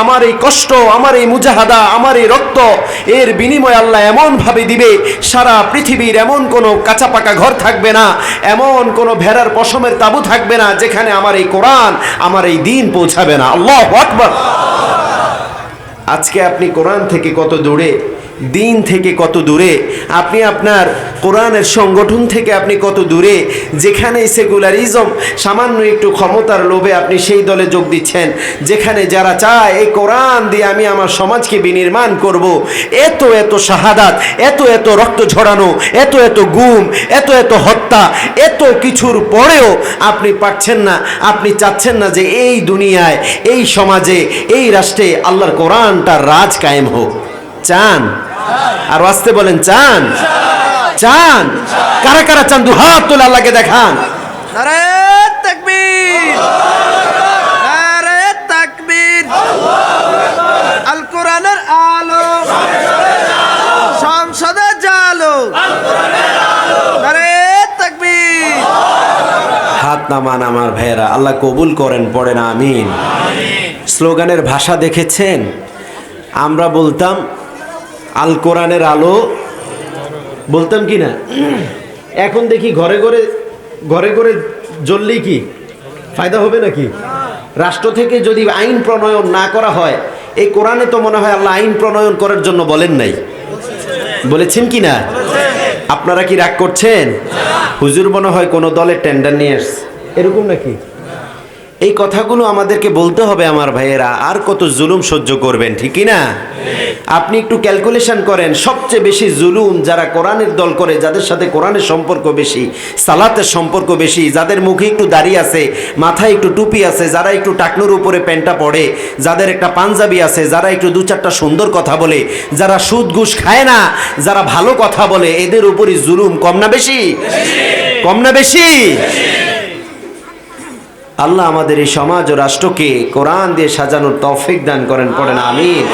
আমার এই কষ্ট, আমার এই মুজাহাদা, আমার এই রক্ত, এর বিনিময়ে আল্লাহ এমন ভাবে দিবে, সারা পৃথিবীর এমন কোনো কাঁচা পাকা ঘর থাকবে না, এমন কোনো ভেড়ার পশমের তাবু থাকবে না যেখানে আমার এই কোরআন, আমার এই দিন পৌঁছাবে না। আল্লাহু আকবার। আজকে আপনি কোরআন থেকে কত দূরে, দিন থেকে কত দূরে, আপনি আপনার কোরআনের সংগঠন থেকে আপনি কত দূরে, যেখানে সেকুলারিজম, সামান্য একটু ক্ষমতার লোভে আপনি সেই দলে যোগ দিচ্ছেন, যেখানে যারা চায় এই কোরআন দিয়ে আমি আমার সমাজকে বিনির্মাণ করব। এত এত শাহাদাত, এত এত রক্ত ঝরানো, এত এত গুম, এত এত হত্যা, এত কিছুর পরেও আপনি পারছেন না, আপনি চাচ্ছেন না যে এই দুনিয়ায়, এই সমাজে, এই রাষ্ট্রে আল্লাহর কোরআনটার রাজ কায়েম হোক। চান? আর আসতে বলেন চান? চান? কারা কারা চান? দু হাত তুলে আল্লাহকে দেখান। নারে তাকবীর, নারে তাকবীর। আল কোরআনের আলো সংসদে জালো, নারে তাকবীর। হাত নামান আমার ভাইয়েরা, আল্লাহ কবুল করেন, পড়েন আমিন। স্লোগানের ভাষা দেখেছেন? আমরা বলতাম আল কোরআনের আলো, বলতাম কি না? এখন দেখি ঘরে ঘরে ঘরে ঘরে জ্বললেই কি ফায়দা হবে নাকি? রাষ্ট্র থেকে যদি আইন প্রণয়ন না করা হয়, এই কোরআনে তো মনে হয় আল্লাহ আইন প্রণয়ন করার জন্য বলেন নাই, বলেছেন কি না? আপনারা কি রাগ করছেন? হুজুর মনে হয় কোনো দলের টেন্ডার নিয়ে আসছে, এরকম নাকি? এই কথাগুলো আমাদেরকে বলতে হবে আমার ভাইয়েরা। আর কত জুলুম সহ্য করবেন, ঠিকই না? আপনি একটু ক্যালকুলেশন করেন, সবচেয়ে বেশি জুলুম যারা কোরআনের দল করে, যাদের সাথে কোরআনের সম্পর্ক বেশি, সালাতের সম্পর্ক বেশি, যাদের মুখে একটু দাড়ি আছে, মাথায় একটু টুপি আছে, যারা একটু টাকনুর উপরে প্যান্টটা পরে, যাদের একটা পাঞ্জাবি আছে, যারা একটু দু চারটা সুন্দর কথা বলে, যারা সুদ ঘুষ খায় না, যারা ভালো কথা বলে, এদের উপরই জুলুম কম না বেশি? কম না বেশি? আল্লাহ আমাদের এই সমাজ ও রাষ্ট্রকে কোরআন দিয়ে সাজানোর তৌফিক দান করেন, পড়েন আমিন।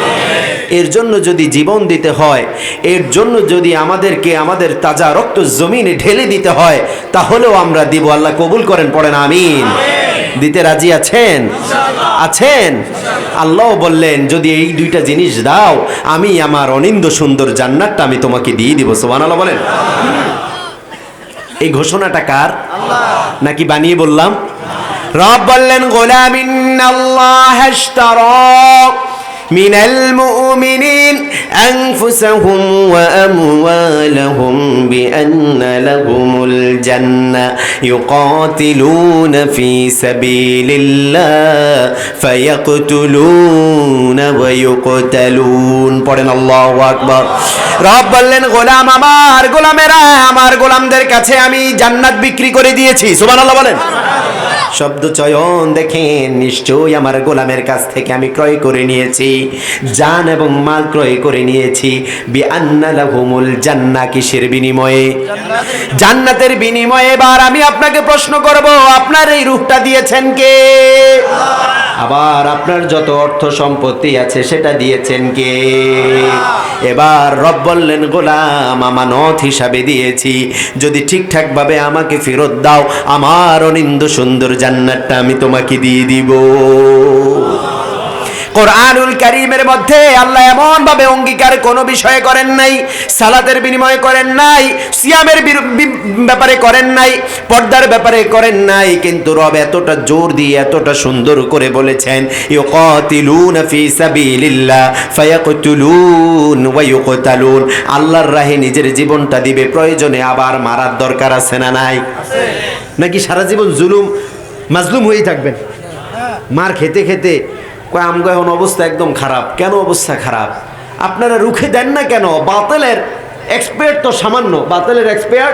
এর জন্য যদি জীবন দিতে হয়, এর জন্য যদি আমাদেরকে আমাদের তাজা রক্ত জমিনে ঢেলে দিতে হয়, তাহলেও আমরা দিব। আল্লাহ কবুল করেন, পড়েন আমিন। দিতে রাজি আছেন? আছেন? আল্লাহ বললেন যদি এই দুইটা জিনিস দাও, আমি আমার অনিন্দ সুন্দর জান্নাতটা আমি তোমাকে দিয়ে দিব। সুবহানাল্লাহ বলেন। এই ঘোষণাটা কার? নাকি বানিয়ে বললাম? রব বললেন গোলাম ইন্নাল্লাহ আশতারা মিনাল মুমিনিন আনফুসাহুম ওয়া আমওয়ালাহুম বিআন্না লাহুমুল জান্নাহ ইউকাতিলুনা ফি সাবিলিল্লাহ ফায়াকতুলুনা ওয়া ইউকতালুন। পড়েন আল্লাহু আকবার। রব বললেন গোলাম, আমার গোলামেরা, আমার গোলামদের কাছে আমি জান্নাত বিক্রি করে দিয়েছি। সুবহানাল্লাহ বলেন। শব্দ চয়ন দেখেন, নিশ্চয়ই আমার গোলামের কাছ থেকে আমি ক্রয় করে নিয়েছি, জান এবং মাল ক্রয় করে নিয়েছি। বিআন্না লাহুমুল জান্নাহ, কিসের বিনিময়ে? জান্নাতের বিনিময়ে। এবার আমি আপনাকে প্রশ্ন করব, আপনার এই রূহটা দিয়েছেন কে? আবার আপনার যত অর্থ সম্পত্তি আছে সেটা দিয়েছেন কে? এবার রব বললেন গোলাম, আমানত হিসাবে দিয়েছি, যদি ঠিকঠাক ভাবে আমাকে ফেরত দাও, আমার অনিন্দ সুন্দর জান্নাতটা আমি তোমাকে দিয়ে দিব। কোরআনুল কারীমের মধ্যে আল্লাহ এমন ভাবে অঙ্গীকার কোনো বিষয়ে করেন নাই, সালাতের বিনিময়ে করেন নাই, সিয়ামের ব্যাপারে করেন নাই, পর্দার ব্যাপারে করেন নাই, কিন্তু রব এতটা জোর দিয়ে এতটা সুন্দর করে বলেছেন ইউকাতিলুনা ফি সাবিলিল্লাহ ফায়াকতুলুন ওয়া ইউকতালুন। আল্লাহর রাহে নিজের জীবনটা দিবে, প্রয়োজনে আবার মারার দরকার আছে না নাই? নাকি সারা জীবন জুলুম মাজলুম হয়েই থাকবেন? মার খেতে খেতে কয় আমগো এখন অবস্থা একদম খারাপ। কেন অবস্থা খারাপ? আপনারা রুখে দেন না কেন? বাতিলের এক্সপায়ার তো সামান্য, বাতিলের এক্সপায়ার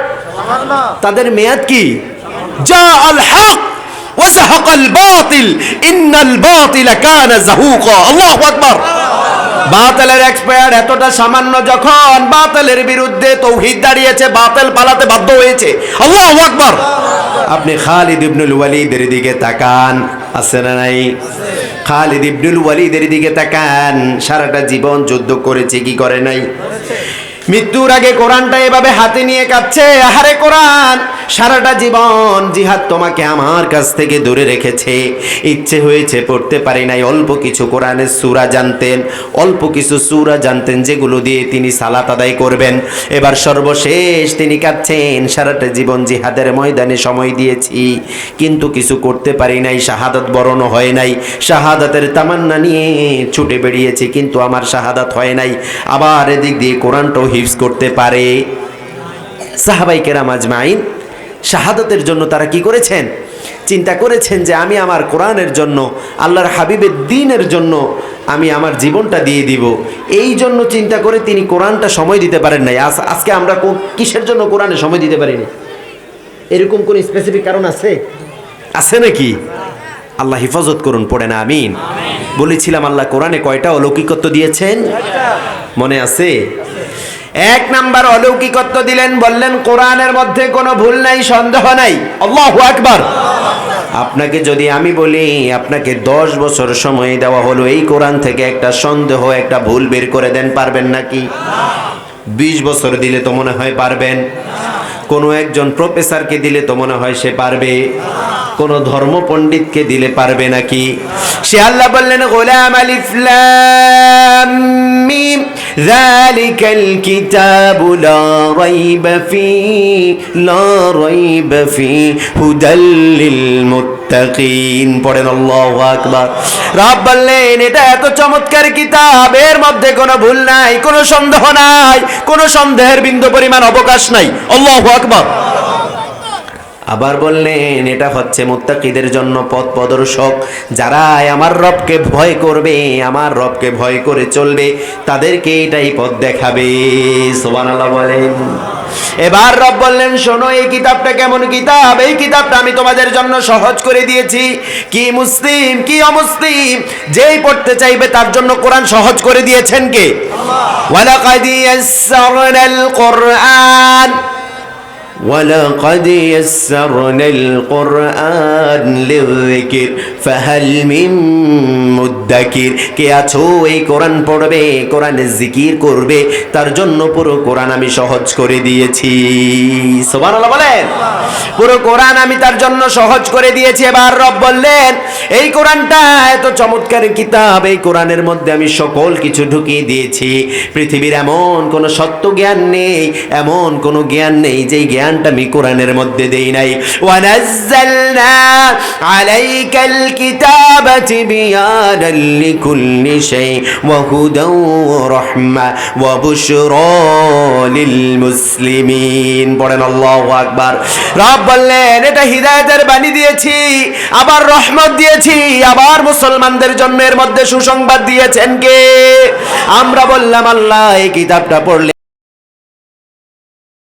তাদের মেয়াদ কি? জা আল হক ওয়া যাহাকাল বাতিল ইন্নাল বাতিলা কানা যাহুকা। আল্লাহু আকবার। বাতিলের এক্সপায়ার এতটা সামান্য, যখন বাতিলের বিরুদ্ধে তাওহীদ দাঁড়িয়েছে, বাতিল পালাতে বাধ্য হয়েছে। আল্লাহু আকবার। আপনি খালিদ ইবনুল ওয়ালিদের দিকে তাকান, আছে না নাই? খালিদ ইবনুল ওয়ালিদের দিকে তাকান, সারাটা জীবন যুদ্ধ করেছে, কি করে নাই? মৃত্যুর আগে কোরআনটা এভাবে হাতে নিয়ে কাঁদছে, আহারে কোরআন, সারাটা জীবন জিহাদ তোমাকে আমার কাছ থেকে দূরে রেখেছে, ইচ্ছে হয়েছে পড়তে পারি নাই। অল্প কিছু কোরআনের সূরা জানতেন, অল্প কিছু সূরা জানতেন যেগুলো দিয়ে তিনি সালাত আদায় করবেন। এবার সর্বশেষ তিনি কাঁদছেন, সারাটা জীবন জিহাদের ময়দানে সময় দিয়েছি কিন্তু কিছু করতে পারি নাই, শাহাদাত বরণ হয় নাই, শাহাদাতের তামান্না নিয়ে ছুটে বেরিয়েছি কিন্তু আমার শাহাদাত হয় নাই। আবার এদিক দিয়ে কোরআনটাও হিফজ করতে পারে। সাহাবায়ে কেরাম আজমাইন শাহাদাতের জন্য তারা কি করেছেন? চিন্তা করেছেন যে আমি আমার কোরআনের জন্য, আল্লাহর হাবিবের দ্বীনের জন্য আমি আমার জীবনটা দিয়ে দিব। এই জন্য চিন্তা করে তিনি কোরআনটা সময় দিতে পারেন নাই। আজকে আমরা কিসের জন্য কোরআনে সময় দিতে পারিনি? এরকম কোন স্পেসিফিক কারণ আছে? আছে নাকি? আল্লাহ হিফাজত করুন, পড়ে না আমিন। বলেছিলাম আল্লাহ কোরআনে কয়টা অলৌকিকত্ব দিয়েছেন মনে আছে? এক নাম্বার অলৌকিকত্ব দিলেন, বললেন কোরআনের মধ্যে কোনো ভুল নাই, সন্দেহ নাই। আল্লাহু আকবার। আপনাকে যদি আমি বলি আপনাকে 10 বছর সময় দেওয়া হলো, এই কোরআন থেকে একটা সন্দেহ, একটা ভুল বের করে দেন, পারবেন নাকি? 20 বছর দিলে তো মনে হয় পারবেন। কোনো একজন প্রফেসরকে দিলে তো মনে হয় সে পারবে। কোন ধর্ম পণ্ডিতকে দিলে পারবে নাকি? সে আল্লাহ বললেন গোলাম আলিফ লাম মিম যালিকাল কিতাবু লা রাইবা ফি লা রাইবা ফি হুদাল লিল মুত্তাকিন। পড়েন আল্লাহু আকবার। রব বললেন এটা এত চমৎকার কিতাব, এর মধ্যে কোনো ভুল নাই, কোনো সন্দেহ নাই, কোনো সন্দেহের বিন্দু পরিমাণ অবকাশ নাই। আল্লাহু আকবার। আবার বললেন এটা হচ্ছে মুত্তাকিদের জন্য পথ প্রদর্শক, যারা আমার রবকে ভয় করবে, আমার রবকে ভয় করে চলবে, তাদেরকে এটাই পথ দেখাবে। সুবহানাল্লাহ বলেন। এবার রব বললেন শোনো এই কিতাবটা কেমন কিতাব, এই কিতাবটা আমি তোমাদের জন্য সহজ করে দিয়েছি। কি মুসলিম কি অমুসলিম যেই পড়তে চাইবে তার জন্য কোরআন সহজ করে দিয়েছেন কে? আল্লাহ। ওয়ালাকাদ ইয়াসসারনাল কোরআন وَلَقَدْ يَسَّرْنَا الْقُرْآنَ لِلذِّكْرِ فَهَلْ مِن মুদ্দাকির। কে আছো এই কোরআন পড়বে, কোরআনের জিকির করবে, তার জন্য পুরো কোরআন আমি সহজ করে দিয়েছি। সুবহানাল্লাহ বলেন। পুরো কোরআন আমি তার জন্য সহজ করে দিয়েছি। এবার রব বললেন এই কোরআনটা এত চমৎকার কিতাব, এই কোরআনের মধ্যে আমি সকল কিছু ঢুকিয়ে দিয়েছি। পৃথিবীর এমন কোন সত্য জ্ঞান নেই, এমন কোন জ্ঞান নেই যেই জ্ঞানটা আমি কোরআনের মধ্যে দেই নাই। ওয়ানাজ্জালনা আলাইকাল কিতাবা তিবয়ানাল লিকুল্লি শাই ওয়া হুদাও ওয়া রাহমা ওয়া বুশরা লিল মুসলিমিন। পড়েন আল্লাহু আকবার। রব বললেন এটা হিদায়াতের বাণী দিয়েছি, আবার রহমত দিয়েছি, আবার মুসলমানদের জন্য এর মধ্যে সুসংবাদ দিয়েছেন কে? আমরা বললাম আল্লাহ এই কিতাবটা পড়লে